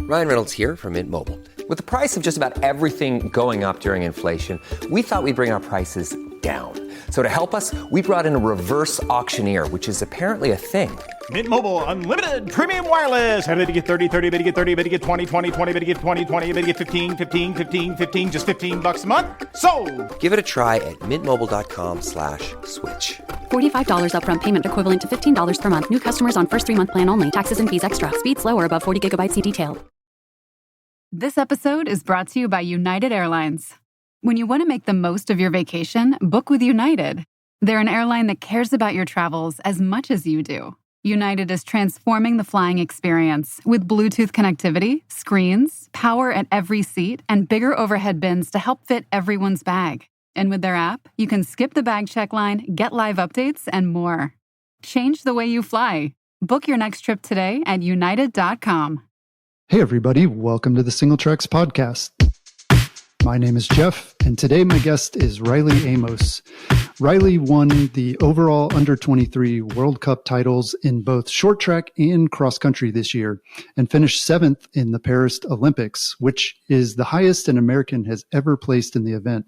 Ryan Reynolds here from Mint Mobile. With the price of just about everything going up during inflation, we thought we'd bring our prices down. So to help us, we brought in a reverse auctioneer, which is apparently a thing. Mint Mobile Unlimited Premium Wireless. How to get 30, 30, bit to get 30, bit to get 20, 20, 20, bit to get 20, 20, bit to get 15, 15, 15, 15, just $15 a month? Sold! Give it a try at mintmobile.com/switch. $45 upfront payment equivalent to $15 per month. New customers on first 3-month plan only. Taxes and fees extra. Speed slower above 40 gigabytes. See detail. This episode is brought to you by United Airlines. When you want to make the most of your vacation, book with United. They're an airline that cares about your travels as much as you do. United is transforming the flying experience with Bluetooth connectivity, screens, power at every seat, and bigger overhead bins to help fit everyone's bag. And with their app, you can skip the bag check line, get live updates, and more. Change the way you fly. Book your next trip today at united.com. Hey everybody, welcome to the Single Tracks Podcast. My name is Jeff, and today my guest is Riley Amos. Riley won the overall Under-23 World Cup titles in both short track and cross country this year, and finished 7th in the Paris Olympics, which is the highest an American has ever placed in the event.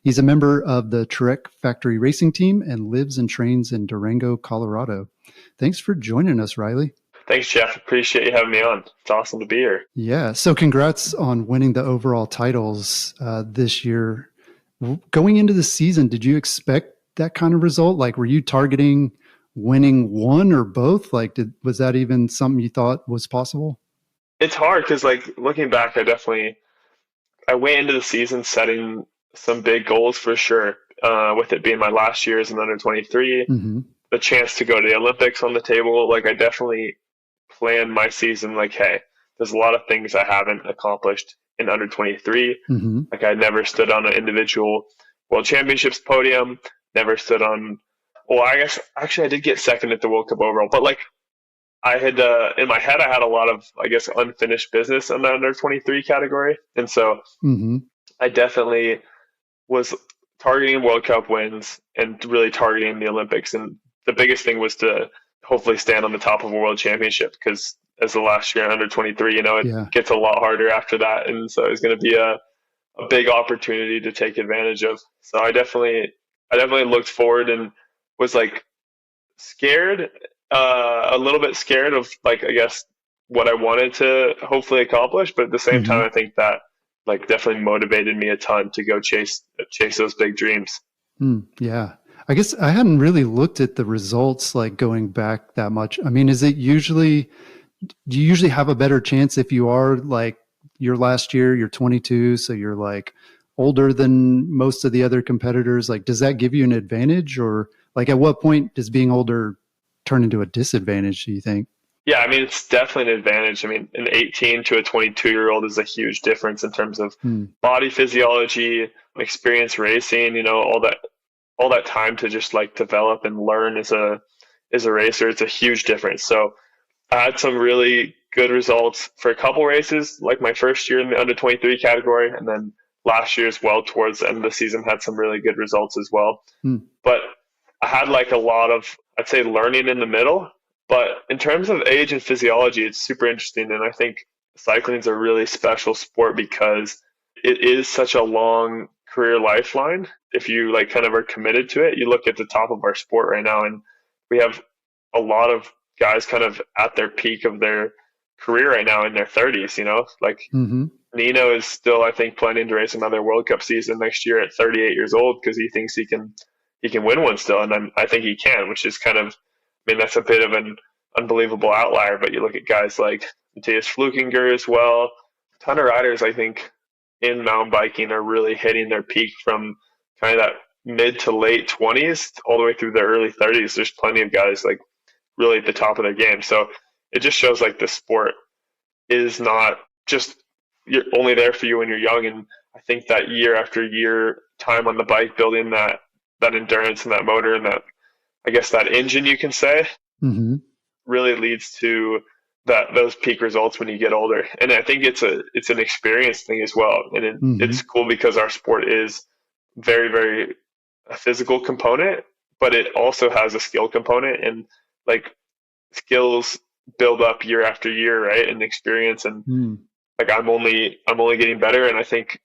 He's a member of the Trek Factory Racing Team and lives and trains in Durango, Colorado. Thanks for joining us, Riley. Thanks, Jeff. Appreciate you having me on. It's awesome to be here. Yeah. So congrats on winning the overall titles this year. Going into the season, did you expect that kind of result? Like, were you targeting winning one or both? Like, was that even something you thought was possible? It's hard because, like, looking back, I went into the season setting some big goals for sure, with it being my last year as an under-23, the chance to go to the Olympics on the table. Like, I definitely planned my season like, hey, there's a lot of things I haven't accomplished in under-23. Like, I never stood on an individual World Championships podium, never stood on, well, I guess, actually I did get second at the World Cup overall, but like I had, in my head, I had a lot of, I guess, unfinished business in the under-23 category. And so I definitely was targeting World Cup wins and really targeting the Olympics. And the biggest thing was to hopefully stand on the top of a world championship, because as the last year under 23, it gets a lot harder after that. And so it's going to be a big opportunity to take advantage of. So I definitely looked forward and was like scared, a little bit scared of, like, I guess what I wanted to hopefully accomplish. But at the same time, I think that like definitely motivated me a ton to go chase those big dreams. Yeah. I guess I hadn't really looked at the results, like, going back that much. I mean, do you usually have a better chance if you are, like, your last year, you're 22, so you're like older than most of the other competitors? Like, does that give you an advantage, or like at what point does being older turn into a disadvantage, do you think? Yeah, I mean, it's definitely an advantage. I mean, an 18 to a 22-year-old is a huge difference in terms of body physiology, experience racing, all that time to just like develop and learn as a racer. It's a huge difference. So I had some really good results for a couple races, like my first year in the under 23 category, and then last year as well, towards the end of the season, had some really good results as well. But I had like a lot of, I'd say, learning in the middle. But in terms of age and physiology, it's super interesting. And I think cycling is a really special sport because it is such a long career lifeline. If you like kind of are committed to it, you look at the top of our sport right now, and we have a lot of guys kind of at their peak of their career right now in their 30s, like Nino is still, I think, planning to race another World Cup season next year at 38 years old because he thinks he can win one still. And I think he can, which is kind of, I mean, that's a bit of an unbelievable outlier, but you look at guys like Matthias Flukinger as well. A ton of riders, I think, in mountain biking are really hitting their peak from kind of that mid to late 20s all the way through their early 30s. There's plenty of guys like really at the top of their game. So it just shows like the sport is not just you're only there for you when you're young. And I think that year after year time on the bike, building that endurance and that motor and that, I guess, that engine, you can say, really leads to those peak results when you get older. And I think it's an experience thing as well. And it's cool because our sport is very, very a physical component, but it also has a skill component, and like skills build up year after year, right? And experience. And like I'm only getting better. And I think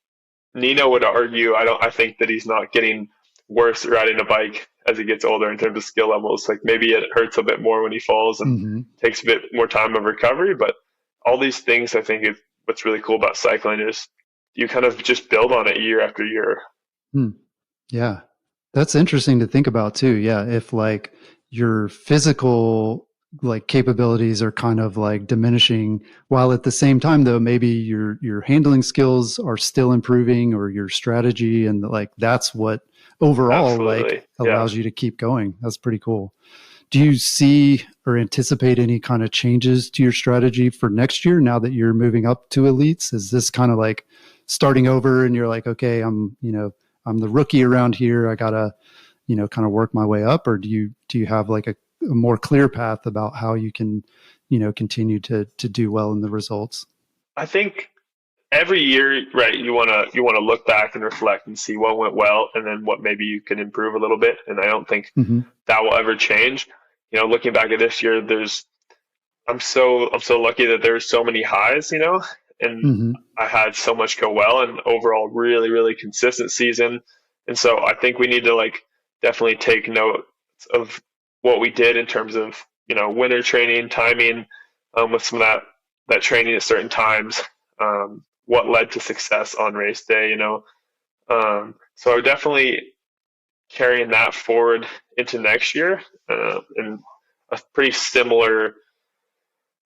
Nino would argue, I think that he's not getting worse riding a bike as he gets older in terms of skill levels. Like maybe it hurts a bit more when he falls and takes a bit more time of recovery, but all these things, I think is what's really cool about cycling is you kind of just build on it year after year. Yeah. That's interesting to think about too. Yeah. If like your physical like capabilities are kind of like diminishing, while at the same time though, maybe your handling skills are still improving, or your strategy, and like that's what overall Absolutely. like allows you to keep going. That's pretty cool. Do you see or anticipate any kind of changes to your strategy for next year now that you're moving up to elites? Is this kind of like starting over and you're like, okay, I'm the rookie around here, I gotta, kind of work my way up? Or do you have like a more clear path about how you can, continue to do well in the results? I think every year, right, you want to look back and reflect and see what went well and then what maybe you can improve a little bit. And I don't think that will ever change. Looking back at this year, I'm so lucky that there's so many highs, and I had so much go well, and overall really, really consistent season. And so I think we need to like definitely take note of what we did in terms of, winter training, timing, with some of that training at certain times, what led to success on race day, so I would definitely carrying that forward into next year, and a pretty similar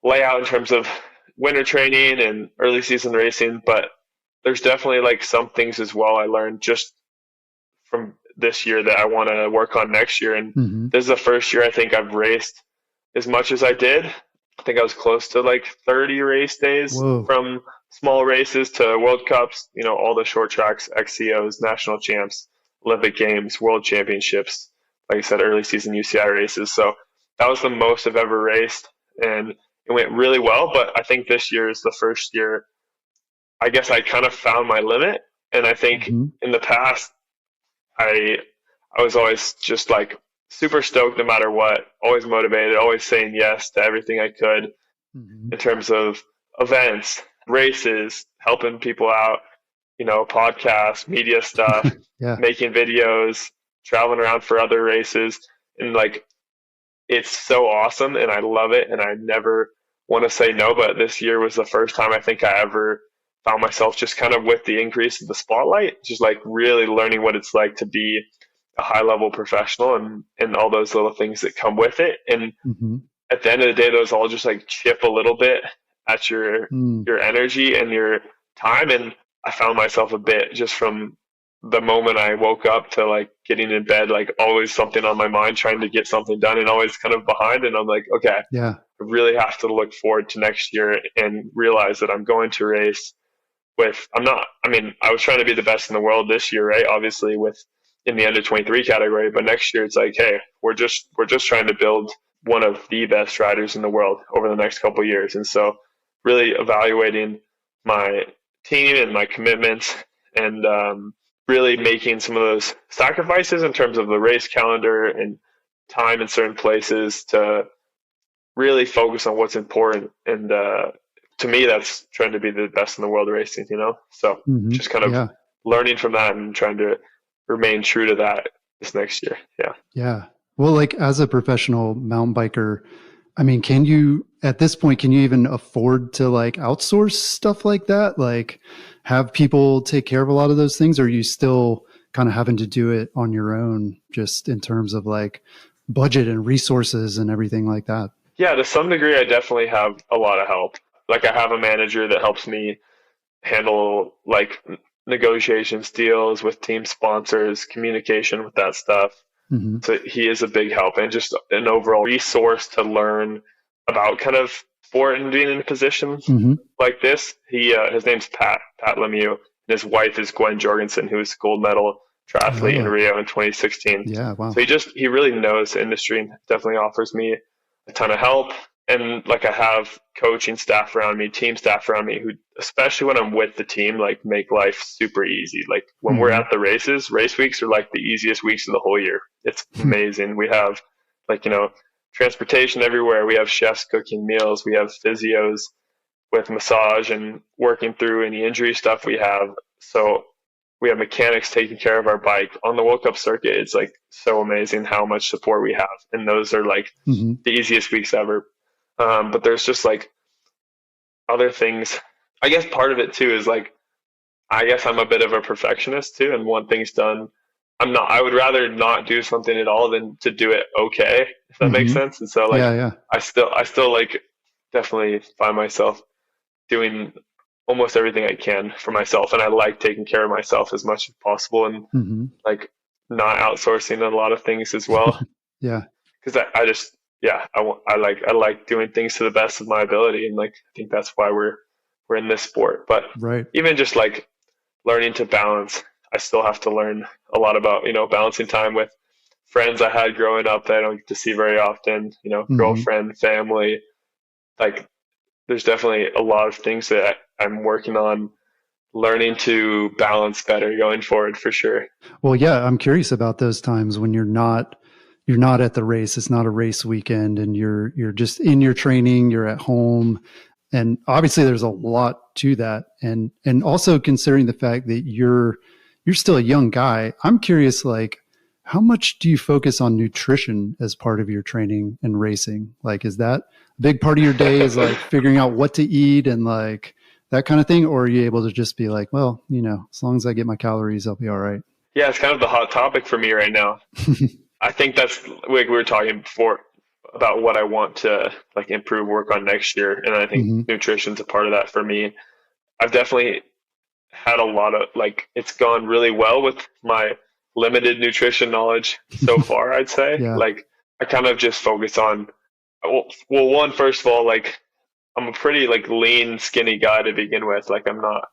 layout in terms of winter training and early season racing. But there's definitely like some things as well I learned just from this year that I want to work on next year. And this is the first year I think I've raced as much as I did. I think I was close to like 30 race days. Whoa. From small races to World Cups, all the short tracks, XCOs, national champs, Olympic Games, World Championships, like I said, early season UCI races. So that was the most I've ever raced, and it went really well. But I think this year is the first year, I guess I kind of found my limit. And I think in the past, I was always just like super stoked no matter what, always motivated, always saying yes to everything I could in terms of events, races, helping people out, podcasts, media stuff, making videos, traveling around for other races. And like, it's so awesome and I love it. And I never want to say no, but this year was the first time I think I ever found myself just kind of with the increase of the spotlight, just like really learning what it's like to be a high level professional and all those little things that come with it. And at the end of the day, those all just like chip a little bit at your energy and your time. And I found myself a bit just from the moment I woke up to like getting in bed, like always something on my mind, trying to get something done and always kind of behind. And I'm like, okay, I really have to look forward to next year and realize that I'm going to race with, I was trying to be the best in the world this year, right? Obviously in the under 23 category, but next year it's like, hey, we're just trying to build one of the best riders in the world over the next couple of years. And so really evaluating my team and my commitments and really making some of those sacrifices in terms of the race calendar and time in certain places to really focus on what's important. And to me, that's trying to be the best in the world racing, So just kind of learning from that and trying to remain true to that this next year. Yeah. Well, like as a professional mountain biker, at this point, can you even afford to like outsource stuff like that? Like have people take care of a lot of those things? Or are you still kind of having to do it on your own, just in terms of like budget and resources and everything like that? Yeah, to some degree, I definitely have a lot of help. Like I have a manager that helps me handle like negotiations, deals with team sponsors, communication with that stuff. So he is a big help and just an overall resource to learn about kind of sport and being in a position like this. His name's Pat Lemieux, and his wife is Gwen Jorgensen, who was gold medal triathlete in Rio in 2016. Yeah, wow. So he really knows the industry and definitely offers me a ton of help. And like I have coaching staff around me, team staff around me who, especially when I'm with the team, like make life super easy. Like when we're at the races, race weeks are like the easiest weeks of the whole year. It's amazing. We have like, transportation everywhere. We have chefs cooking meals. We have physios with massage and working through any injury stuff we have. So we have mechanics taking care of our bike on the World Cup circuit. It's like so amazing how much support we have. And those are like the easiest weeks ever. But there's just like other things. I guess part of it too is like, I guess I'm a bit of a perfectionist too and want things done. I would rather not do something at all than to do it okay, if that makes sense. And so like, I still like definitely find myself doing almost everything I can for myself. And I like taking care of myself as much as possible and like not outsourcing a lot of things as well. Cause I like doing things to the best of my ability. And like, I think that's why we're in this sport, but even just like learning to balance, I still have to learn a lot about, balancing time with friends I had growing up that I don't get to see very often, girlfriend, family. Like there's definitely a lot of things that I'm working on learning to balance better going forward for sure. Well, yeah, I'm curious about those times when you're not at the race. It's not a race weekend and you're just in your training, you're at home. And obviously there's a lot to that. And also considering the fact that you're still a young guy, I'm curious, like, how much do you focus on nutrition as part of your training and racing? Like, is that a big part of your day is like figuring out what to eat and like that kind of thing? Or are you able to just be like, well, as long as I get my calories, I'll be all right? Yeah, it's kind of the hot topic for me right now. I think that's like we were talking before about what I want to like improve, work on next year. And I think nutrition's a part of that for me. I've definitely had a lot of like, it's gone really well with my limited nutrition knowledge so far, I'd say. Like I kind of just focus on, well, first of all, like I'm a pretty like lean, skinny guy to begin with. Like I'm not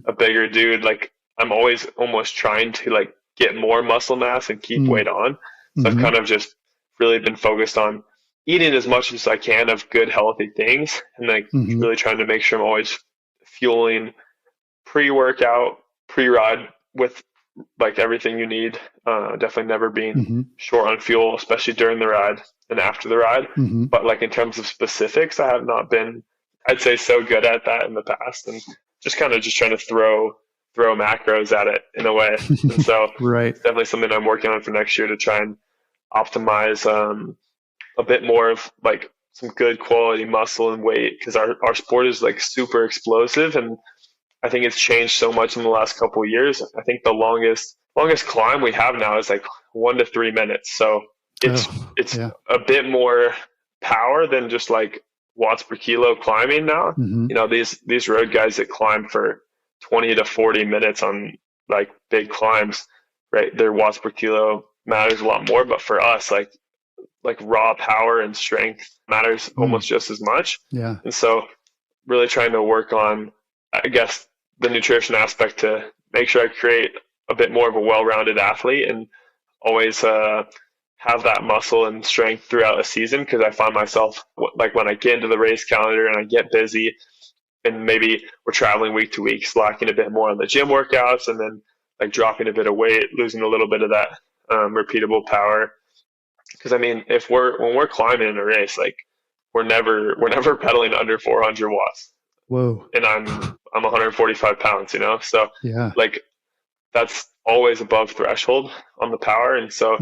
a bigger dude. Like I'm always almost trying to like get more muscle mass and keep weight on. So I've kind of just really been focused on eating as much as I can of good, healthy things. And like really trying to make sure I'm always fueling pre-workout, pre-ride with like everything you need. Definitely never being short on fuel, especially during the ride and after the ride. But like in terms of specifics, I have not been, I'd say, so good at that in the past, and just kind of just trying to throw macros at it in a way. And so it's definitely something I'm working on for next year to try and optimize a bit more of like some good quality muscle and weight, because our sport is like super explosive, and I think it's changed so much in the last couple of years. I think the longest climb we have now is like 1 to 3 minutes. So it's a bit more power than just like watts per kilo climbing now. These road guys that climb for 20 to 40 minutes on like big climbs, right? Their watts per kilo matters a lot more. But for us, like raw power and strength matters almost just as much. And so really trying to work on, I guess, the nutrition aspect to make sure I create a bit more of a well-rounded athlete and always have that muscle and strength throughout a season. Because I find myself like when I get into the race calendar and I get busy and maybe we're traveling week to week, slacking a bit more on the gym workouts and then like dropping a bit of weight, losing a little bit of that repeatable power. Because I mean, when we're climbing in a race, like we're never pedaling under 400 watts. Whoa. And I'm 145 pounds, so like that's always above threshold on the power. And so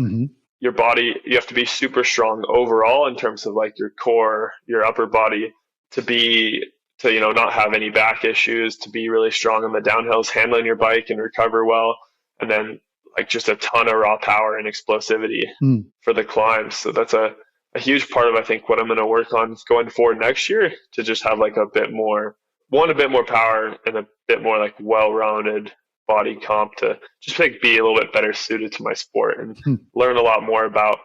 your body, you have to be super strong overall in terms of like your core, your upper body to not have any back issues, to be really strong on the downhills, handling your bike and recover well. And then like just a ton of raw power and explosivity for the climbs. So that's a huge part of, I think, what I'm going to work on going forward next year, to just have like a bit more power and a bit more like well-rounded body comp to just like be a little bit better suited to my sport and learn a lot more about,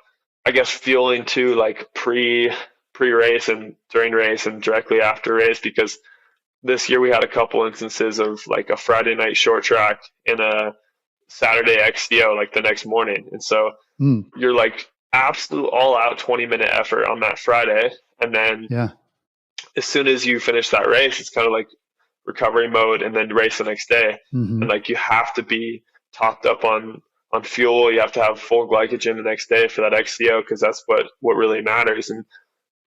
I guess, fueling too, like pre-race and during race and directly after race. Because this year we had a couple instances of like a Friday night short track and a Saturday XCO like the next morning. And so you're like absolute all out 20-minute effort on that Friday. And then as soon as you finish that race, it's kind of like recovery mode and then race the next day. And like you have to be topped up on fuel. You have to have full glycogen the next day for that XCO, because that's what really matters. And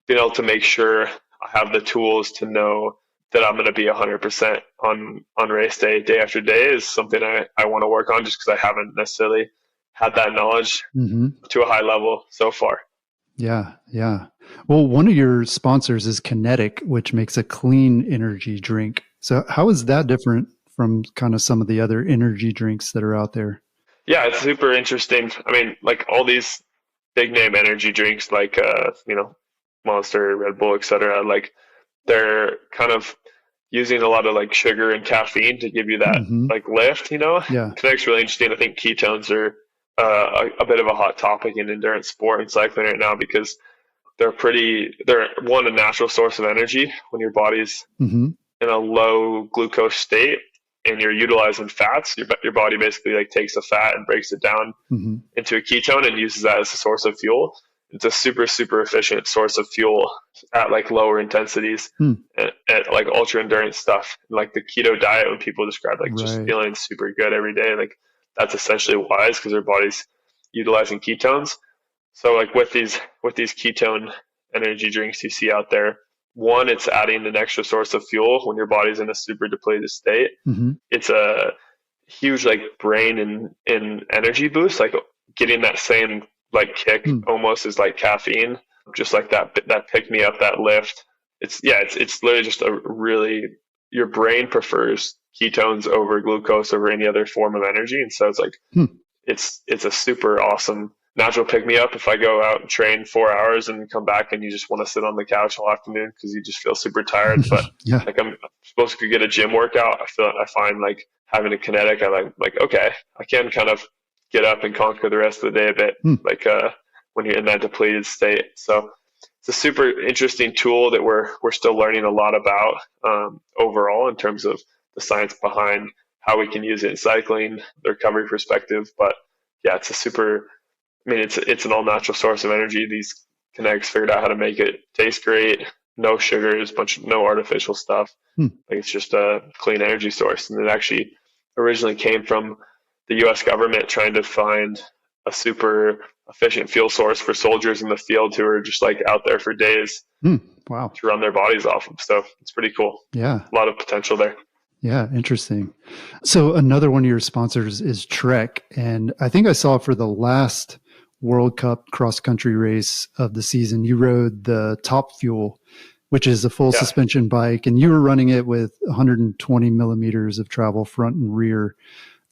being able to make sure I have the tools to know that I'm going to be 100% on race day after day is something I want to work on, just because I haven't necessarily had that knowledge to a high level so far. Yeah. Yeah. Well, one of your sponsors is Kinetic, which makes a clean energy drink. So how is that different from kind of some of the other energy drinks that are out there? Yeah, it's super interesting. I mean, like all these big name energy drinks, like, Monster, Red Bull, etc., like they're kind of using a lot of like sugar and caffeine to give you that like lift, Yeah. Kinetic's really interesting. I think ketones are a bit of a hot topic in endurance sport and cycling right now, because they're one, a natural source of energy when your body's in a low glucose state and you're utilizing fats. Your body basically like takes the fat and breaks it down into a ketone and uses that as a source of fuel. It's a super, super efficient source of fuel at like lower intensities at like ultra endurance stuff. Like the keto diet, when people describe like just feeling super good every day, like that's essentially why, is because their body's utilizing ketones. So like with these ketone energy drinks you see out there, one, it's adding an extra source of fuel when your body's in a super depleted state. It's a huge like brain and energy boost, like getting that same like kick almost as like caffeine, just like that pick me up, that lift. It's literally just your brain prefers ketones over glucose over any other form of energy. And so it's like, it's a super awesome natural pick me up if I go out and train 4 hours and come back and you just want to sit on the couch all afternoon because you just feel super tired. But like I'm supposed to get a gym workout. I find like having a Kinetic, I like, okay, I can kind of get up and conquer the rest of the day a bit, like when you're in that depleted state. So it's a super interesting tool that we're still learning a lot about overall in terms of the science behind how we can use it in cycling, the recovery perspective. But yeah, it's an all natural source of energy. These Kinetics figured out how to make it taste great, no sugars, no artificial stuff. Like it's just a clean energy source. And it actually originally came from the US government trying to find a super efficient fuel source for soldiers in the field who are just like out there for days to run their bodies off of. So it's pretty cool. Yeah. A lot of potential there. Yeah. Interesting. So another one of your sponsors is Trek. And I think I saw for the last World Cup cross country race of the season, you rode the Top Fuel, which is a full suspension bike. And you were running it with 120 millimeters of travel front and rear.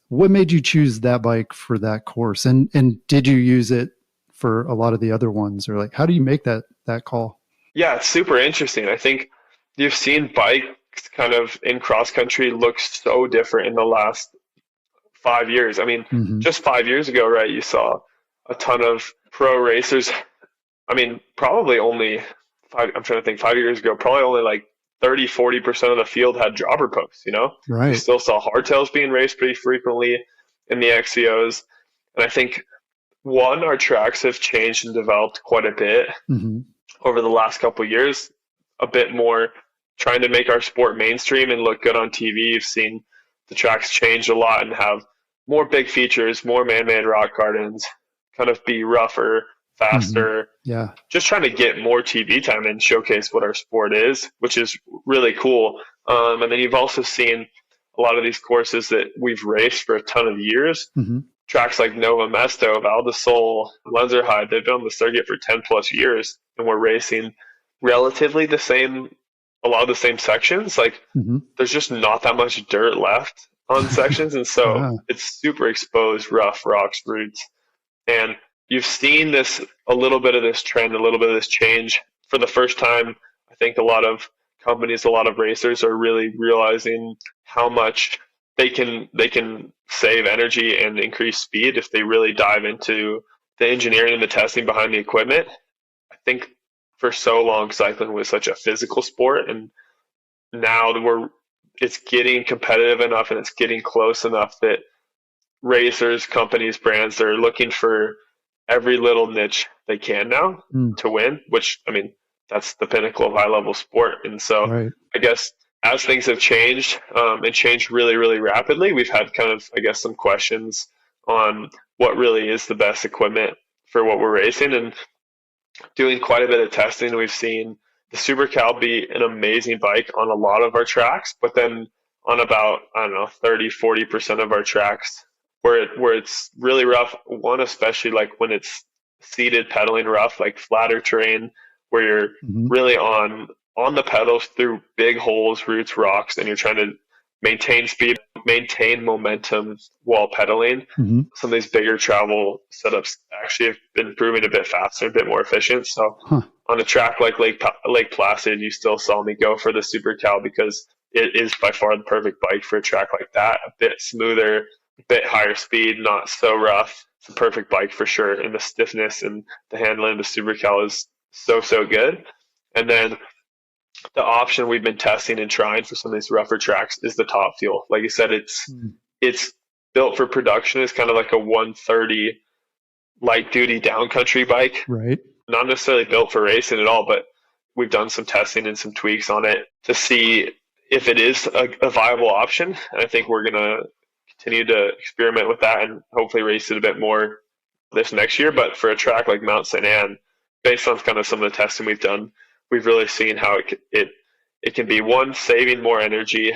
What made you choose that bike for that course? And did you use it for a lot of the other ones, or like, how do you make that call? Yeah, it's super interesting. I think you've seen bikes kind of in cross country look so different in the last 5 years. I mean, just 5 years ago, right? You saw a ton of pro racers. I mean, probably only I'm trying to think, 5 years ago, probably only like 30-40% of the field had jobber posts, Right. You still saw hardtails being raced pretty frequently in the XCOs. And I think, one, our tracks have changed and developed quite a bit over the last couple of years, a bit more trying to make our sport mainstream and look good on TV. You've seen the tracks change a lot and have more big features, more man-made rock gardens, kind of be rougher, faster, just trying to get more TV time and showcase what our sport is, which is really cool. And then you've also seen a lot of these courses that we've raced for a ton of years, tracks like Nova Mesto, Val di Sole, Lenzerheide, they've been on the circuit for 10 plus years, and we're racing relatively a lot of the same sections. Like there's just not that much dirt left on sections. And so it's super exposed, rough rocks, roots. And you've seen a little bit of this trend, a little bit of this change for the first time. I think a lot of companies, a lot of racers are really realizing how much they can save energy and increase speed if they really dive into the engineering and the testing behind the equipment. I think for so long, cycling was such a physical sport, and now it's getting competitive enough and it's getting close enough that racers, companies, brands are looking for every little niche they can now to win, which, I mean, that's the pinnacle of high level sport. And so I guess as things have changed and changed really, really rapidly, we've had kind of, I guess, some questions on what really is the best equipment for what we're racing, and doing quite a bit of testing. We've seen the Super Cal be an amazing bike on a lot of our tracks, but then on about, I don't know, 30-40% of our tracks where it's really rough, one especially like when it's seated pedaling rough, like flatter terrain where you're really on the pedals through big holes, roots, rocks, and you're trying to maintain speed, maintain momentum while pedaling. Some of these bigger travel setups actually have been proving a bit faster, a bit more efficient. So on a track like Lake Placid, you still saw me go for the Super Cal because it is by far the perfect bike for a track like that. A bit smoother, a bit higher speed, not so rough. It's a perfect bike for sure. And the stiffness and the handling of the Super Cal is so good. And then the option we've been testing and trying for some of these rougher tracks is the Top Fuel. Like you said, it's built for production. It's kind of like a 130 light duty downcountry bike. Right. Not necessarily built for racing at all, but we've done some testing and some tweaks on it to see if it is a viable option. And I think we're going to continue to experiment with that and hopefully race it a bit more this next year. But for a track like Mount St. Anne, based on kind of some of the testing we've done, we've really seen how it can be, one, saving more energy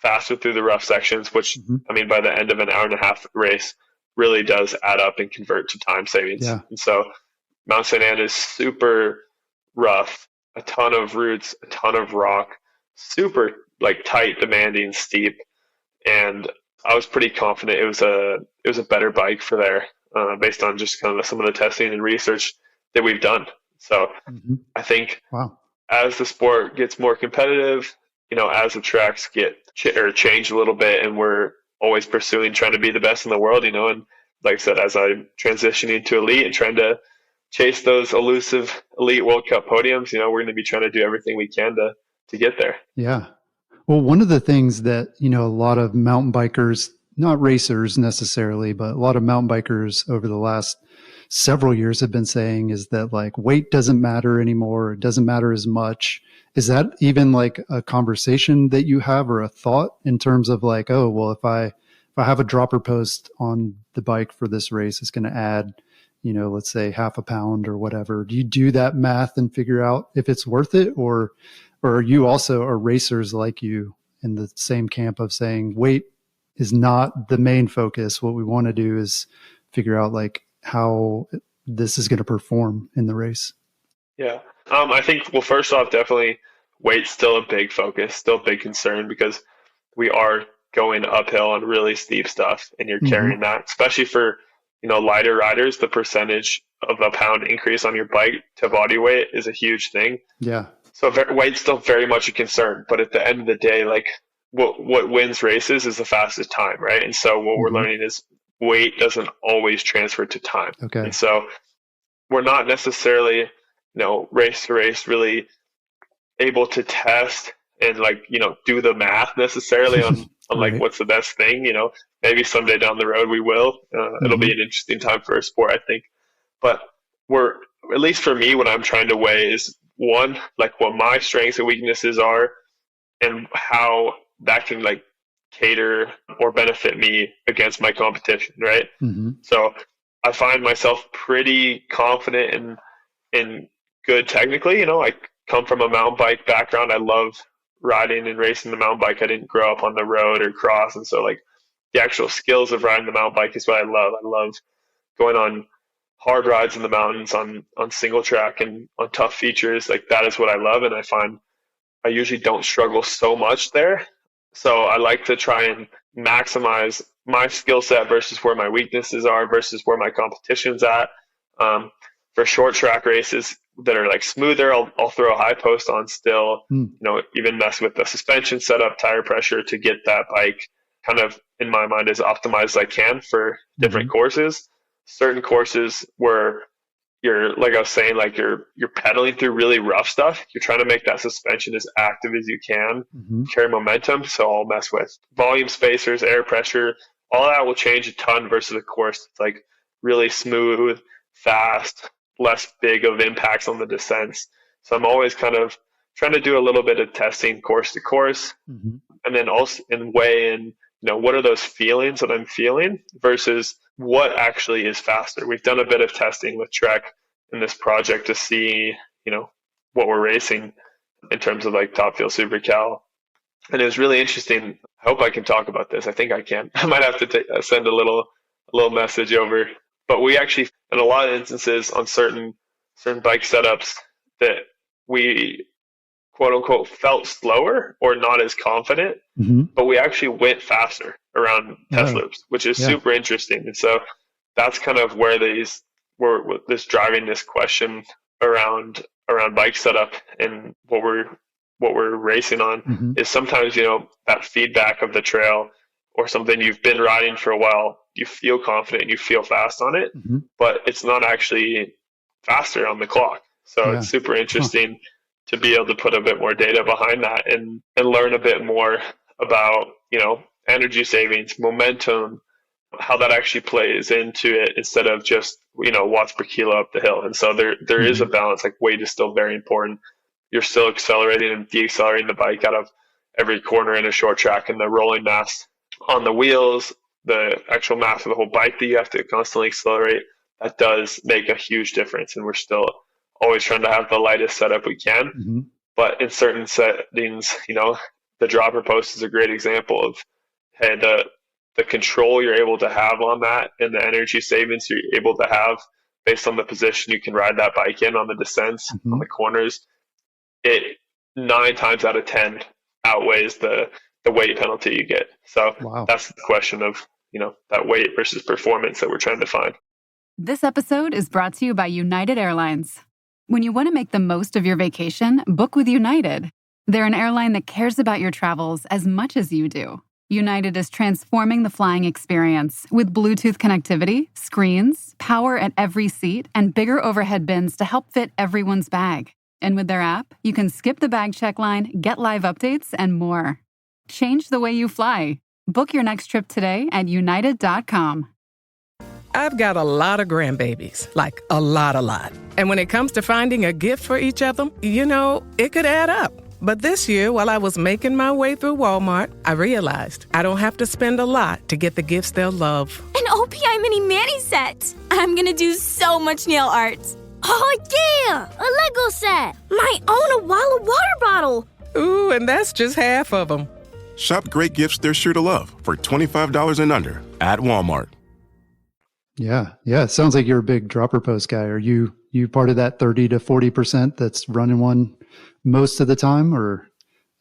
faster through the rough sections, which I mean, by the end of an hour and a half race really does add up and convert to time savings. Yeah. And so Mount St. Anne is super rough, a ton of roots, a ton of rock, super like tight, demanding, steep. And I was pretty confident it was a better bike for there based on just kind of some of the testing and research that we've done. So I think as the sport gets more competitive, you know, as the tracks get change a little bit, and we're always pursuing trying to be the best in the world, you know, and like I said, as I'm transitioning to elite and trying to chase those elusive elite World Cup podiums, you know, we're going to be trying to do everything we can to get there. Yeah. Well, one of the things that, you know, a lot of mountain bikers, not racers necessarily, but a lot of mountain bikers over the last several years have been saying is that like weight doesn't matter anymore. It doesn't matter as much. Is that even like a conversation that you have or a thought in terms of like, oh, well, if I have a dropper post on the bike for this race, it's going to add, you know, let's say half a pound or whatever. Do you do that math and figure out if it's worth it, or are you also are racers like you in the same camp of saying weight is not the main focus? What we want to do is figure out like how this is going to perform in the race. Yeah. I think, well, first off, definitely weight's still a big focus, still a big concern, because we are going uphill on really steep stuff and you're carrying that, especially for, you know, lighter riders. The percentage of a pound increase on your bike to body weight is a huge thing. Yeah. So weight's still very much a concern, but at the end of the day, like what wins races is the fastest time, right? And so what we're learning is weight doesn't always transfer to time. Okay. And so we're not necessarily, you know, race to race really able to test and like, you know, do the math necessarily on like what's the best thing. You know, maybe someday down the road we will. It'll be an interesting time for our sport, I think. But we're, at least for me, what I'm trying to weigh is, one, like what my strengths and weaknesses are and how that can like cater or benefit me against my competition, right? So I find myself pretty confident in good technically. You know, I come from a mountain bike background. I love riding and racing the mountain bike. I didn't grow up on the road or cross, and so like the actual skills of riding the mountain bike is what I love. I love going on hard rides in the mountains on single track and on tough features. Like that is what I love, and I find I usually don't struggle so much there. So I like to try and maximize my skill set versus where my weaknesses are versus where my competition's at. For short track races that are like smoother, I'll throw a high post on still, you know, even mess with the suspension setup, tire pressure to get that bike kind of, in my mind, as optimized as I can for different courses. Certain courses where you're, like I was saying, like you're pedaling through really rough stuff. You're trying to make that suspension as active as you can, carry momentum. So I'll mess with volume spacers, air pressure. All that will change a ton versus a course that's like really smooth, fast, less big of impacts on the descents. So I'm always kind of trying to do a little bit of testing course to course, and then also weigh in, you know, what are those feelings that I'm feeling versus what actually is faster. We've done a bit of testing with Trek in this project to see, you know, what we're racing in terms of like Top Fuel Super Cal. And it was really interesting. I hope I can talk about this. I think I can. I might have to send a little message over. But we actually, in a lot of instances on certain bike setups, that we quote unquote felt slower or not as confident, but we actually went faster around test loops, which is super interesting. And so that's kind of where this driving this question around bike setup and what we're racing on is sometimes, that feedback of the trail or something you've been riding for a while, you feel confident, you feel fast on it, but it's not actually faster on the clock. So it's super interesting to be able to put a bit more data behind that and learn a bit more about, energy savings, momentum, how that actually plays into it instead of just, watts per kilo up the hill. And so there is a balance. Like weight is still very important. You're still accelerating and deaccelerating the bike out of every corner in a short track, and the rolling mass on the wheels, the actual mass of the whole bike that you have to constantly accelerate, that does make a huge difference. And we're still always trying to have the lightest setup we can. But in certain settings, the dropper post is a great example of, hey, the control you're able to have on that and the energy savings you're able to have based on the position you can ride that bike in on the descents, on the corners, it 9 times out of 10 outweighs the weight penalty you get. So that's the question of, that weight versus performance that we're trying to find. This episode is brought to you by United Airlines. When you want to make the most of your vacation, book with United. They're an airline that cares about your travels as much as you do. United is transforming the flying experience with Bluetooth connectivity, screens, power at every seat, and bigger overhead bins to help fit everyone's bag. And with their app, you can skip the bag check line, get live updates, and more. Change the way you fly. Book your next trip today at united.com. I've got a lot of grandbabies, like a lot. And when it comes to finding a gift for each of them, it could add up. But this year, while I was making my way through Walmart, I realized I don't have to spend a lot to get the gifts they'll love. An OPI mini mani set. I'm gonna do so much nail art. Oh, yeah! A Lego set. My own Awala water bottle. Ooh, and that's just half of them. Shop great gifts they're sure to love for $25 and under at Walmart. Yeah. It sounds like you're a big dropper post guy. Are you part of that 30 to 40% that's running one most of the time, or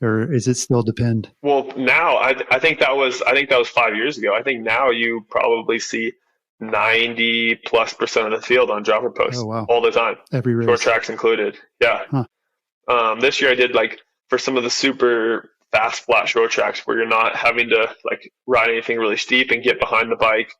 is it still depend? Well, now I think that was 5 years ago. I think now you probably see 90+% of the field on dropper posts all the time. Every race. Short tracks included. Yeah. This year I did for some of the super fast flat short tracks where you're not having to ride anything really steep and get behind the bike.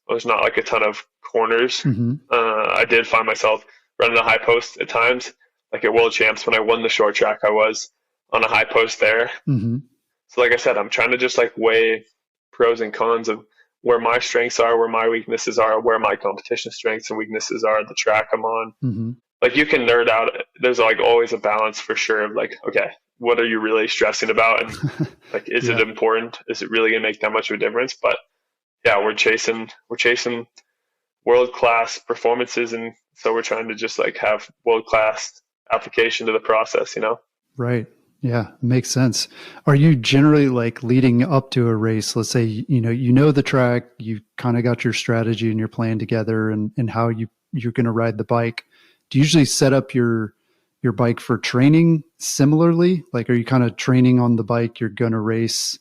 There's not a ton of corners. I did find myself running a high post at times. Like at World Champs, when I won the short track, I was on a high post there. So like I said, I'm trying to just weigh pros and cons of where my strengths are, where my weaknesses are, where my competition strengths and weaknesses are, the track I'm on. You can nerd out. There's always a balance for sure of okay, what are you really stressing about? And is it important? Is it really going to make that much of a difference? But yeah, we're chasing world-class performances. And so we're trying to just have world-class application to the process, Right. Yeah. Makes sense. Are you generally leading up to a race? Let's say, the track, you kind of got your strategy and your plan together and how you're going to ride the bike. Do you usually set up your bike for training similarly? Are you kind of training on the bike you're going to race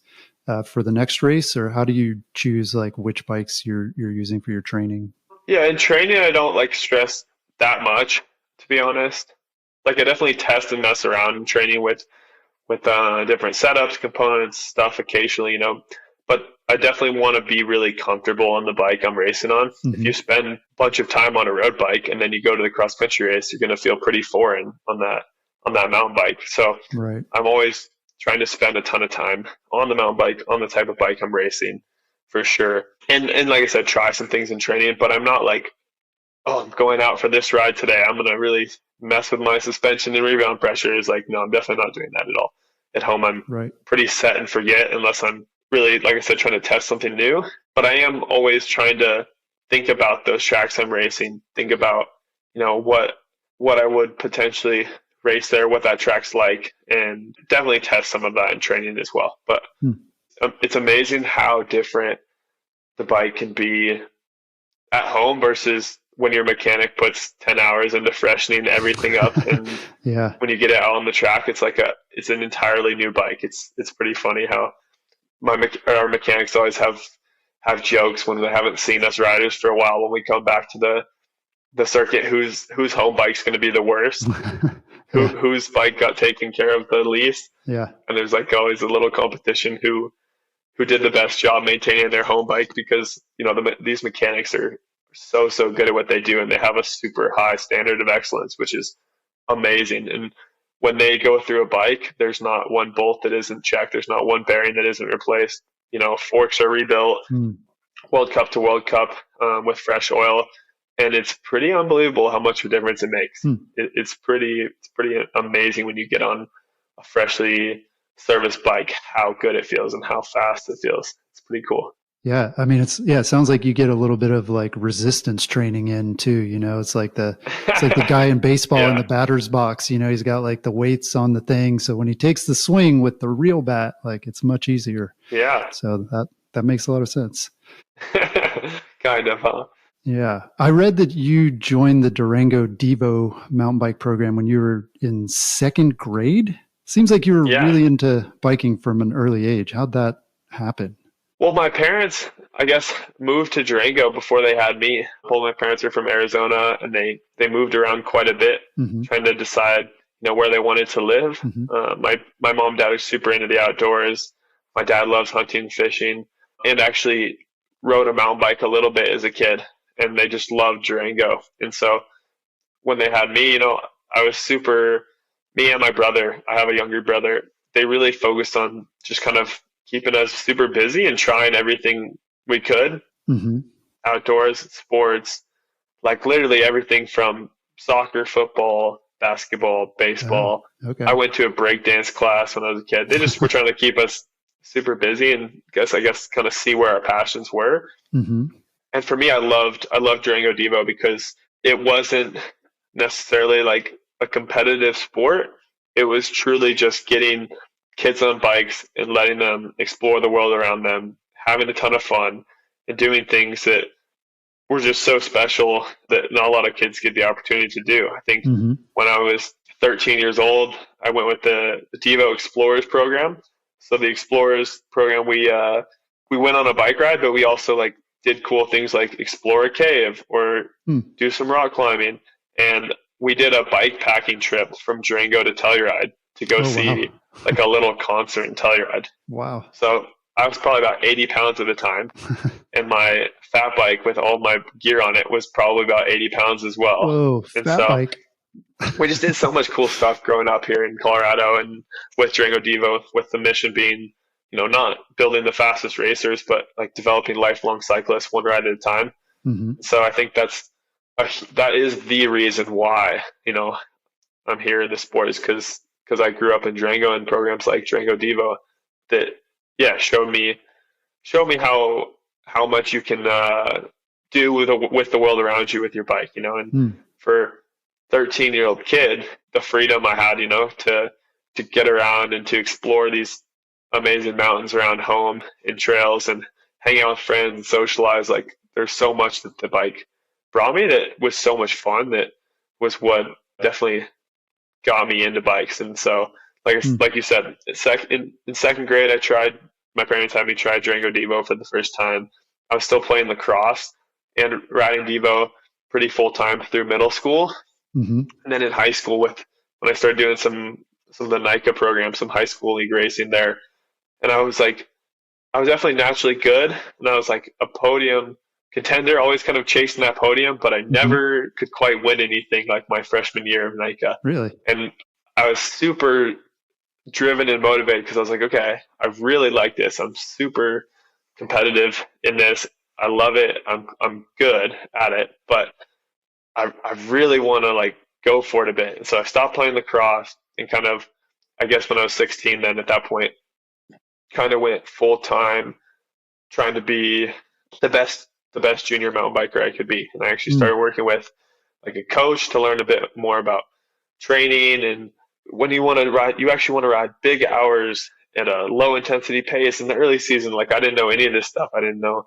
for the next race, or how do you choose which bikes you're using for your training? Yeah. In training, I don't stress that much, to be honest. I definitely test and mess around in training with different setups, components, stuff occasionally, but I definitely want to be really comfortable on the bike I'm racing on. If you spend a bunch of time on a road bike and then you go to the cross country race, you're going to feel pretty foreign on that mountain bike. So I'm always trying to spend a ton of time on the mountain bike, on the type of bike I'm racing for sure. And like I said, try some things in training, but I'm not I'm going out for this ride today, I'm going to really mess with my suspension and rebound pressure. Is no, I'm definitely not doing that at all. At home, I'm pretty set and forget unless I'm really, like I said, trying to test something new. But I am always trying to think about those tracks I'm racing, think about, what I would potentially race there, what that track's like, and definitely test some of that in training as well. But it's amazing how different the bike can be at home versus when your mechanic puts 10 hours into freshening everything up. And when you get it out on the track, it's it's an entirely new bike. It's pretty funny how our mechanics always have jokes when they haven't seen us riders for a while, when we come back to the circuit, whose home bike's going to be the worst, whose bike got taken care of the least. And there's like always a little competition who did the best job maintaining their home bike, because these mechanics are so good at what they do, and they have a super high standard of excellence, which is amazing. And when they go through a bike, there's not one bolt that isn't checked, there's not one bearing that isn't replaced. Forks are rebuilt World Cup to World Cup with fresh oil, and it's pretty unbelievable how much of a difference it makes. It's pretty amazing when you get on a freshly serviced bike, how good it feels and how fast it feels. It's pretty cool. Yeah. I mean, it sounds like you get a little bit of like resistance training in too, it's like the guy in baseball in the batter's box, he's got like the weights on the thing. So when he takes the swing with the real bat, like it's much easier. Yeah. So that makes a lot of sense. Kind of, huh? Yeah. I read that you joined the Durango DEVO mountain bike program when you were in second grade. Seems like you were really into biking from an early age. How'd that happen? Well, my parents, I guess, moved to Durango before they had me. Both my parents are from Arizona, and they moved around quite a bit, trying to decide, where they wanted to live. My mom and dad are super into the outdoors. My dad loves hunting, fishing, and actually rode a mountain bike a little bit as a kid, and they just loved Durango. And so when they had me, I was me and my brother, I have a younger brother, they really focused on just kind of keeping us super busy and trying everything we could. Outdoors, sports, like literally everything from soccer, football, basketball, baseball. I went to a breakdance class when I was a kid. They just were trying to keep us super busy and I guess kind of see where our passions were. And for me, I loved Durango DEVO because it wasn't necessarily like a competitive sport. It was truly just getting kids on bikes and letting them explore the world around them, having a ton of fun, and doing things that were just so special that not a lot of kids get the opportunity to do. I think when I was 13 years old, I went with the DEVO Explorers program. So the Explorers program, we went on a bike ride, but we also like did cool things like explore a cave or do some rock climbing. And we did a bike packing trip from Durango to Telluride to go see like a little concert in Telluride. Wow. So I was probably about 80 pounds at the time, and my fat bike with all my gear on it was probably about 80 pounds as well. Whoa, and fat bike. We just did so much cool stuff growing up here in Colorado, and with Durango DEVO, with the mission being, not building the fastest racers, but like developing lifelong cyclists one ride at a time. So I think that is the reason why, I'm here in the sport, is because I grew up in Durango, and programs like Durango DEVO that, showed me how much you can do with the world around you with your bike, and for 13-year-old kid, the freedom I had, to get around and to explore these amazing mountains around home and trails and hang out with friends and socialize. Like there's so much that the bike brought me that was so much fun, that was what definitely got me into bikes. And so like you said, in second grade, my parents had me try Durango DEVO for the first time. I was still playing lacrosse and riding DEVO pretty full time through middle school. And then in high school, when I started doing some of the NICA programs, some high school league racing there, and I was definitely naturally good, and I was like a podium contender, always kind of chasing that podium, but I never could quite win anything like my freshman year of NICA. Really? And I was super driven and motivated because I was like, okay, I really like this. I'm super competitive in this. I love it. I'm good at it, but I really want to like go for it a bit. And so I stopped playing lacrosse and kind of, I guess when I was 16, then at that point, kind of went full time trying to be the best junior mountain biker I could be. And I actually started working with like a coach to learn a bit more about training, and when you want to ride, you actually want to ride big hours at a low intensity pace in the early season. Like I didn't know any of this stuff. I didn't know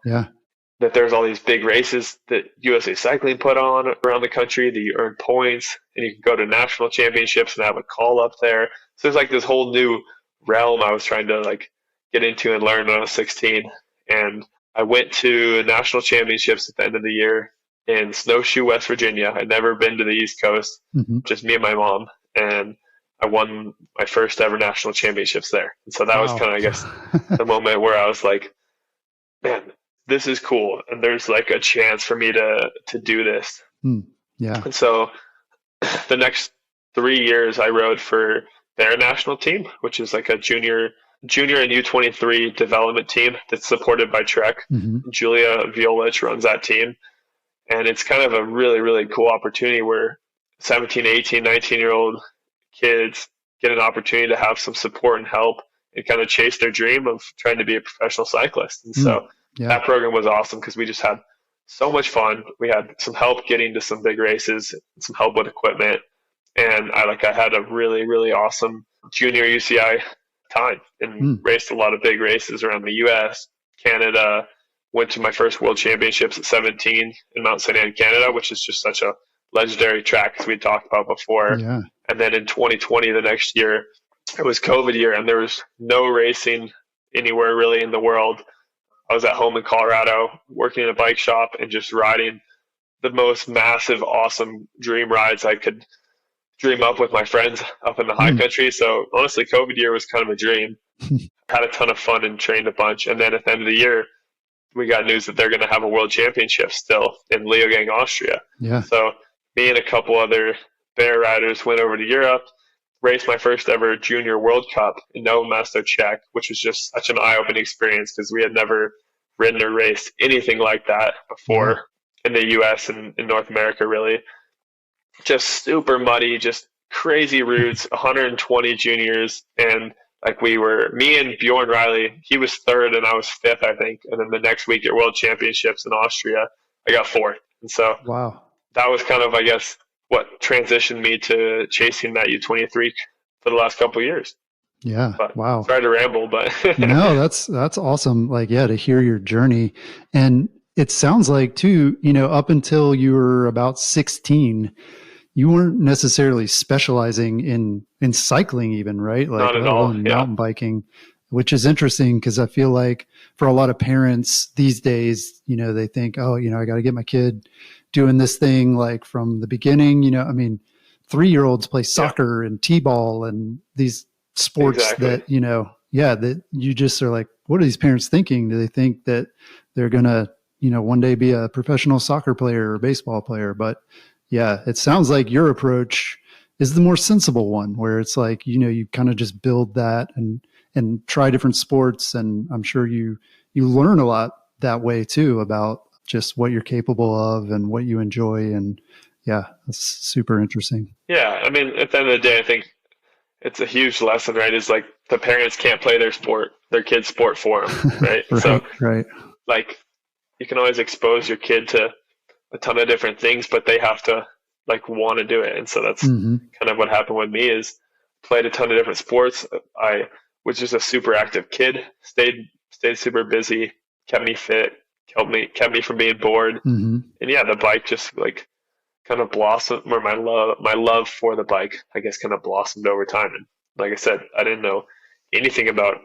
that there's all these big races that USA Cycling put on around the country that you earn points and you can go to national championships and have a call up there. So there's like this whole new realm I was trying to like get into and learn when I was 16. And I went to national championships at the end of the year in Snowshoe, West Virginia. I'd never been to the East Coast, just me and my mom. And I won my first ever national championships there. And so that was kind of, I guess, the moment where I was like, man, this is cool. And there's like a chance for me to do this. Yeah. And so the next 3 years I rode for their national team, which is like a junior and U23 development team that's supported by Trek. Julia Violich runs that team. And it's kind of a really, really cool opportunity where 17, 18, 19-year-old kids get an opportunity to have some support and help and kind of chase their dream of trying to be a professional cyclist. And so that program was awesome because we just had so much fun. We had some help getting to some big races, some help with equipment. And I had a really, really awesome junior UCI time and raced a lot of big races around the US, Canada, went to my first world championships at 17 in Mount St. Anne, Canada, which is just such a legendary track as we talked about before. And then in 2020, the next year, it was COVID year and there was no racing anywhere really in the world. I was at home in Colorado working in a bike shop and just riding the most massive, awesome dream rides I could dream up with my friends up in the high country. So honestly, COVID year was kind of a dream. Had a ton of fun and trained a bunch. And then at the end of the year, we got news that they're going to have a world championship still in Leogang, Austria. So me and a couple other bear riders went over to Europe, raced my first ever junior World Cup in Novo Mesto, Czech, which was just such an eye-opening experience because we had never ridden or raced anything like that before in the US and in North America, really. Just super muddy, just crazy routes, 120 juniors. And like me and Bjorn Riley, he was third and I was fifth, I think. And then the next week at World Championships in Austria, I got fourth. And so that was kind of, I guess, what transitioned me to chasing that U23 for the last couple of years. Sorry to ramble, but no, that's awesome. Like, to hear your journey. And it sounds like too, up until you were about 16, you weren't necessarily specializing in cycling even, right? Like, not at all. Mountain biking, which is interesting because I feel like for a lot of parents these days, they think, I got to get my kid doing this thing like from the beginning. 3-year-olds play soccer and t-ball and these sports that, that you just are like, what are these parents thinking? Do they think that they're going to, one day be a professional soccer player or baseball player? But it sounds like your approach is the more sensible one where it's like, you kind of just build that and try different sports. And I'm sure you learn a lot that way too about just what you're capable of and what you enjoy. And that's super interesting. Yeah. I mean, at the end of the day, I think it's a huge lesson, right? Is like the parents can't play their kid's sport for them. Right. Like you can always expose your kid to a ton of different things, but they have to like want to do it. And so that's kind of what happened with me is played a ton of different sports. I was just a super active kid, stayed super busy, kept me fit, kept me from being bored. And the bike just like kind of blossomed, or my love for the bike, I guess, kind of blossomed over time. And like I said, I didn't know anything about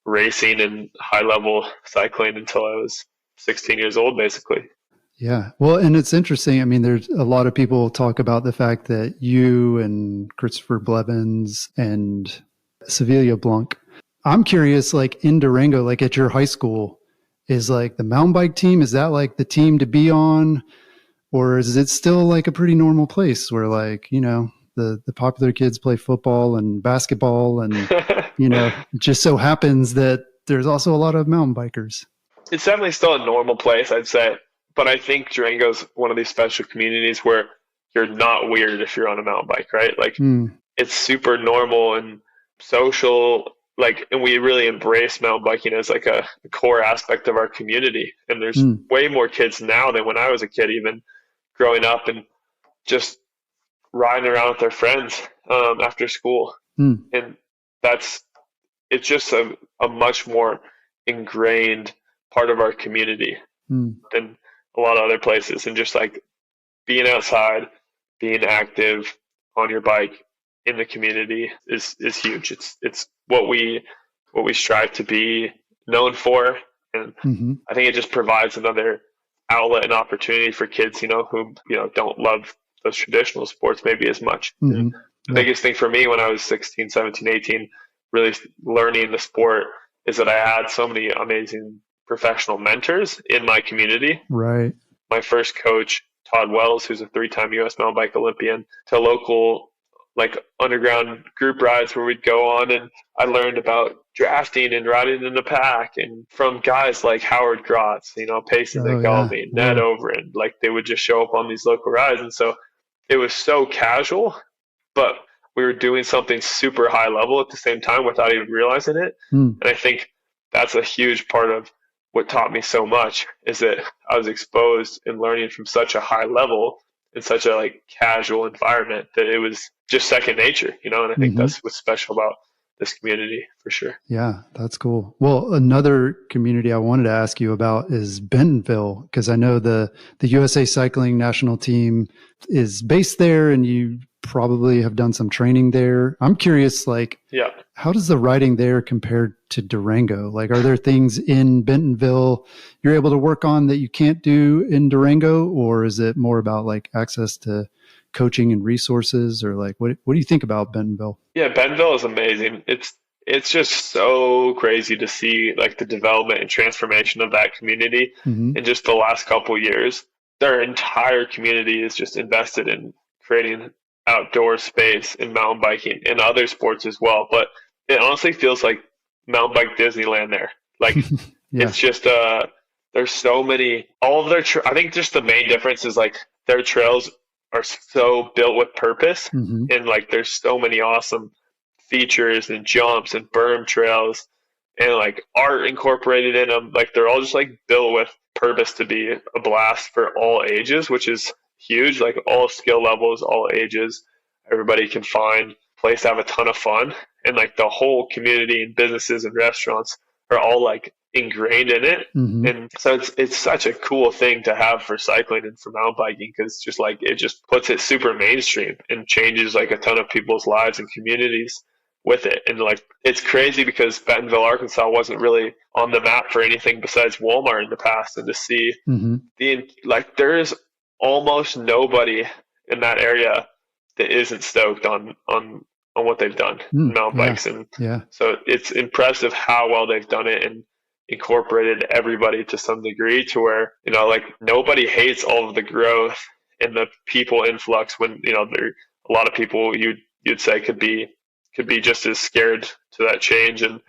racing and high level cycling until I was 16 years old, basically. Yeah. Well, and it's interesting. I mean, there's a lot of people talk about the fact that you and Christopher Blevins and Sevilla Blanc, I'm curious, like in Durango, like at your high school, is like the mountain bike team, is that like the team to be on? Or is it still like a pretty normal place where like, the popular kids play football and basketball and, it just so happens that there's also a lot of mountain bikers? It's definitely still a normal place, I'd say. But I think Durango's one of these special communities where you're not weird if you're on a mountain bike, right? Like it's super normal and social, like, and we really embrace mountain biking as like a core aspect of our community. And there's way more kids now than when I was a kid, even growing up, and just riding around with their friends after school. And it's just a much more ingrained part of our community than a lot of other places. And just like being outside, being active on your bike in the community is huge. It's what we strive to be known for. And I think it just provides another outlet and opportunity for kids, who, don't love those traditional sports maybe as much. The biggest thing for me when I was 16, 17, 18, really learning the sport is that I had so many amazing professional mentors in my community. Right. My first coach, Todd Wells, who's a 3-time U.S. mountain bike Olympian, to local underground group rides where we'd go on, and I learned about drafting and riding in the pack, and from guys like Howard Grotz, Payson Galvin, Ned Overend, they would just show up on these local rides. And so it was so casual, but we were doing something super high level at the same time without even realizing it. And I think that's a huge part of what taught me so much, is that I was exposed and learning from such a high level in such a casual environment that it was just second nature, and I think that's what's special about this community for sure. Yeah, that's cool. Well, another community I wanted to ask you about is Bentonville, because I know the USA Cycling national team is based there, and you probably have done some training there. I'm curious, how does the riding there compare to Durango? Are there things in Bentonville you're able to work on that you can't do in Durango, or is it more about access to coaching and resources, or what do you think about Bentonville? Yeah, Bentonville is amazing. It's just so crazy to see the development and transformation of that community in just the last couple of years. Their entire community is just invested in creating outdoor space in mountain biking and other sports as well. But it honestly feels like mountain bike Disneyland there. It's just there's so many, all of their I think just the main difference is their trails are so built with purpose, and there's so many awesome features and jumps and berm trails and art incorporated in them. They're all just built with purpose to be a blast for all ages, which is huge. All skill levels, all ages, everybody can find a place to have a ton of fun, and the whole community and businesses and restaurants are all ingrained in it. And so it's such a cool thing to have for cycling and for mountain biking, because just it just puts it super mainstream and changes a ton of people's lives and communities with it. And it's crazy because Bentonville, Arkansas wasn't really on the map for anything besides Walmart in the past, and to see there's almost nobody in that area that isn't stoked on what they've done in mountain bikes. And so it's impressive how well they've done it and incorporated everybody to some degree, to where nobody hates all of the growth and the people influx, when there are a lot of people you'd say could be just as scared to that change and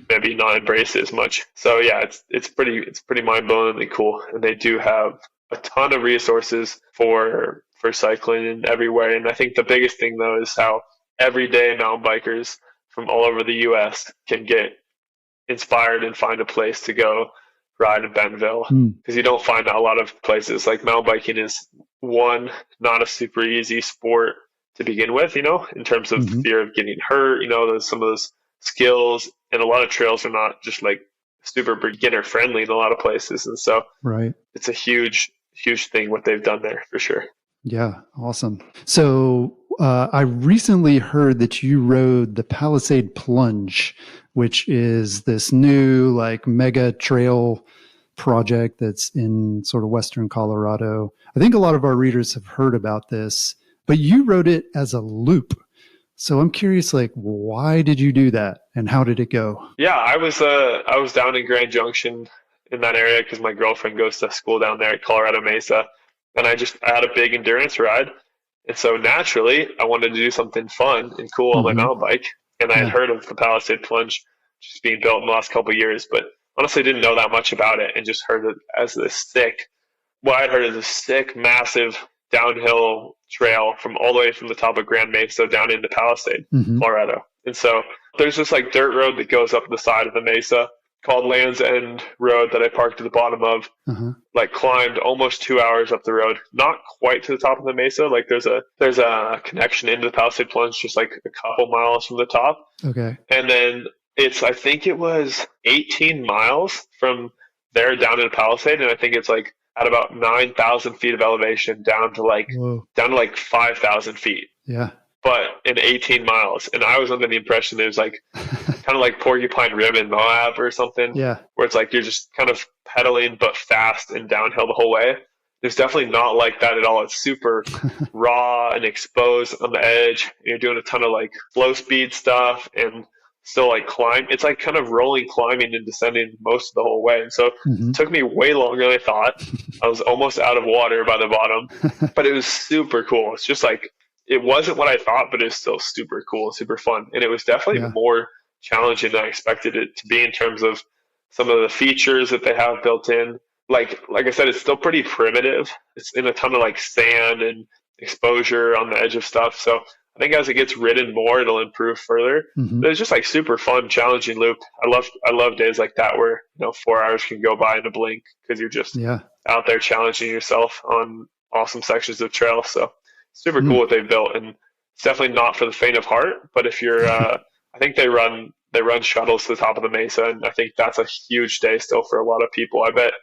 maybe not embrace it as much. So yeah, it's pretty mind-blowingly cool, and they do have a ton of resources for cycling in every way. And I think the biggest thing though is how everyday mountain bikers from all over the US can get inspired and find a place to go ride in Bentonville, because you don't find a lot of places. Mountain biking is not a super easy sport to begin with, in terms of fear of getting hurt, there's some of those skills, and a lot of trails are not just super beginner friendly in a lot of places. And so it's a huge thing what they've done there for sure. Yeah. Awesome. So I recently heard that you rode the Palisade Plunge, which is this new mega trail project that's in sort of Western Colorado. I think a lot of our readers have heard about this, but you rode it as a loop. So I'm curious, why did you do that, and how did it go? Yeah, I was down in Grand Junction in that area because my girlfriend goes to school down there at Colorado Mesa, and I had a big endurance ride, and so naturally I wanted to do something fun and cool on my mountain bike. And I had heard of the Palisade Plunge just being built in the last couple of years, but honestly didn't know that much about it, and just heard it as this sick, massive downhill trail from all the way from the top of Grand Mesa down into Palisade, Colorado. And so there's this dirt road that goes up the side of the mesa, called Land's End Road that I parked at the bottom of. Like climbed almost 2 hours up the road, not quite to the top of the mesa. Like there's a connection into the Palisade Plunge just like a couple miles from the top. Okay. And then I think it was 18 miles from there down to the Palisade, and I think it's like at about 9,000 feet of elevation down to like 5,000 feet. Yeah. But in 18 miles. And I was under the impression it was like kind of like Porcupine Rim in Moab or something. Yeah. Where it's like you're just kind of pedaling but fast and downhill the whole way. It's definitely not like that at all. It's super raw and exposed on the edge. You're doing a ton of like slow speed stuff and still like climb. It's like kind of rolling, climbing and descending most of the whole way. And so it took me way longer than I thought. I was almost out of water by the bottom, but it was super cool. It's just like, it wasn't what I thought, but it's still super cool, super fun. And it was definitely more challenging than I expected it to be in terms of some of the features that they have built in. Like I said, it's still pretty primitive. It's in a ton of like sand and exposure on the edge of stuff. So I think as it gets ridden more, it'll improve further. But it's just like super fun, challenging loop. I love days like that where 4 hours can go by in a blink because you're just out there challenging yourself on awesome sections of trail. So super cool what they've built, and it's definitely not for the faint of heart. But if you're, I think they run shuttles to the top of the mesa, and I think that's a huge day still for a lot of people. I bet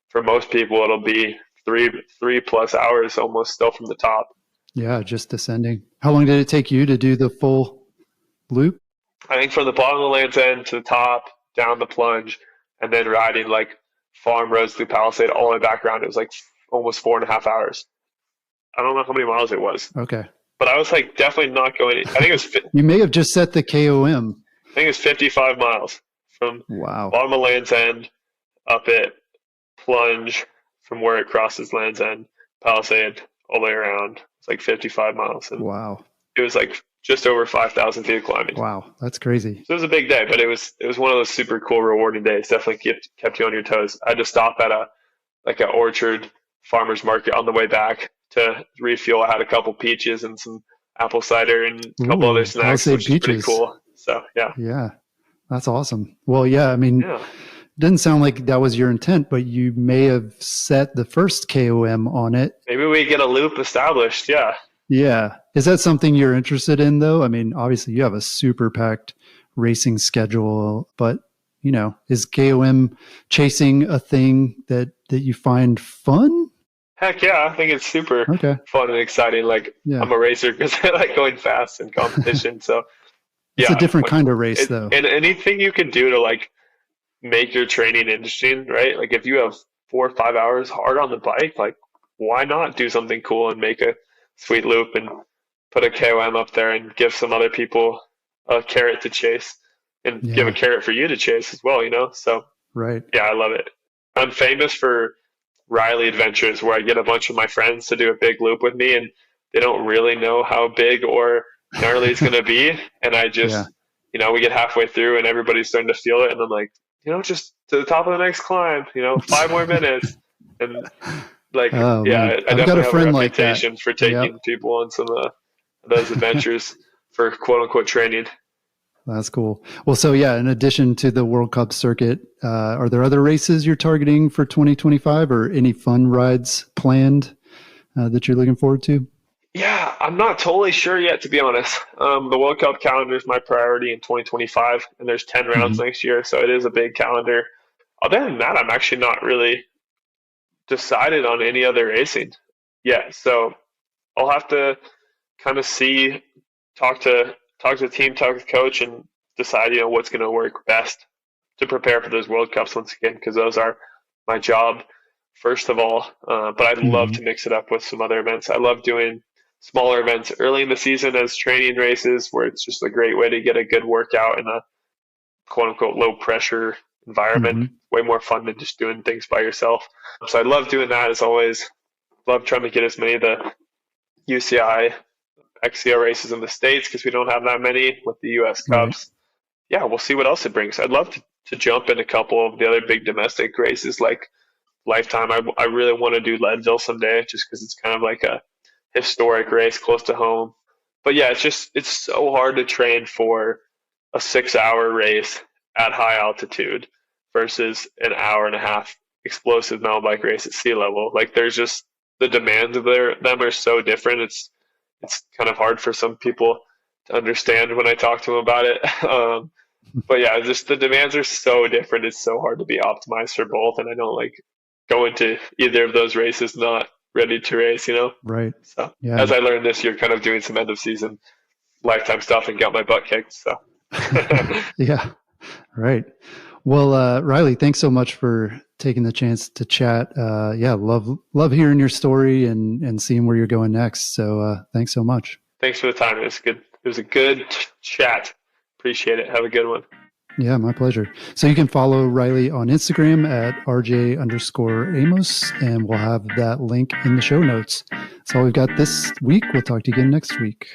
for most people it'll be 3+ hours almost still from the top. Yeah, just descending. How long did it take you to do the full loop? I think from the bottom of the Land's End to the top, down the plunge, and then riding like farm roads through Palisade all the way back around, it was like almost 4.5 hours. I don't know how many miles it was. Okay. But I was like definitely not going. I think it was. You may have just set the KOM. I think it's 55 miles from bottom of Land's End up it, plunge from where it crosses Land's End, Palisade, all the way around. It's like 55 miles. And it was like just over 5,000 feet of climbing. Wow, that's crazy. So it was a big day, but it was one of those super cool, rewarding days. Definitely kept you on your toes. I had to stop at an orchard farmer's market on the way back to refuel. I had a couple peaches and some apple cider and a couple other snacks, which is pretty cool. So yeah, that's awesome. Well, I mean, it didn't sound like that was your intent, but you may have set the first KOM on it. Maybe we get a loop established. Yeah. Is that something you're interested in though? I mean, obviously you have a super packed racing schedule, but is KOM chasing a thing that you find fun? Heck yeah, I think it's super fun and exciting. Like I'm a racer because I like going fast in competition. So it's a different kind of race though. And anything you can do to like make your training interesting, right? Like if you have 4 or 5 hours hard on the bike, like why not do something cool and make a sweet loop and put a KOM up there and give some other people a carrot to chase and give a carrot for you to chase as well, So yeah, I love it. I'm famous for Riley adventures where I get a bunch of my friends to do a big loop with me, and they don't really know how big or gnarly it's going to be. And I just, we get halfway through and everybody's starting to feel it. And I'm like, just to the top of the next climb, 5 more minutes. And like, I definitely got a have friend a like that. reputation for taking people on some of those adventures for quote unquote training. That's cool. Well, so in addition to the World Cup circuit, are there other races you're targeting for 2025 or any fun rides planned that you're looking forward to? Yeah, I'm not totally sure yet, to be honest. The World Cup calendar is my priority in 2025, and there's 10 rounds next year, so it is a big calendar. Other than that, I'm actually not really decided on any other racing yet. So I'll have to kind of see, talk to the team, talk to the coach, and decide, what's going to work best to prepare for those World Cups once again, because those are my job first of all. But I'd love to mix it up with some other events. I love doing smaller events early in the season as training races, where it's just a great way to get a good workout in a quote unquote low pressure environment. Way more fun than just doing things by yourself. So I love doing that as always. Love trying to get as many of the UCI XCO races in the States, because we don't have that many with the US Cups. Yeah, we'll see what else it brings. I'd love to jump in a couple of the other big domestic races like Lifetime. I really want to do Leadville someday, just because it's kind of like a historic race close to home. But yeah, it's so hard to train for a 6-hour race at high altitude versus an hour and a half explosive mountain bike race at sea level. Like there's just the demands of them are so different. It's kind of hard for some people to understand when I talk to them about it. But yeah, just the demands are so different. It's so hard to be optimized for both. And I don't like go into either of those races not ready to race, you know? Right. So yeah. As I learned this year, kind of doing some end of season lifetime stuff and got my butt kicked. So yeah. Right. Well, Riley, thanks so much for taking the chance to chat. Love hearing your story and seeing where you're going next. So thanks so much. Thanks for the time. It was good. It was a good chat. Appreciate it. Have a good one. Yeah, my pleasure. So you can follow Riley on Instagram at RJ_Amos, and we'll have that link in the show notes. That's all we've got this week. We'll talk to you again next week.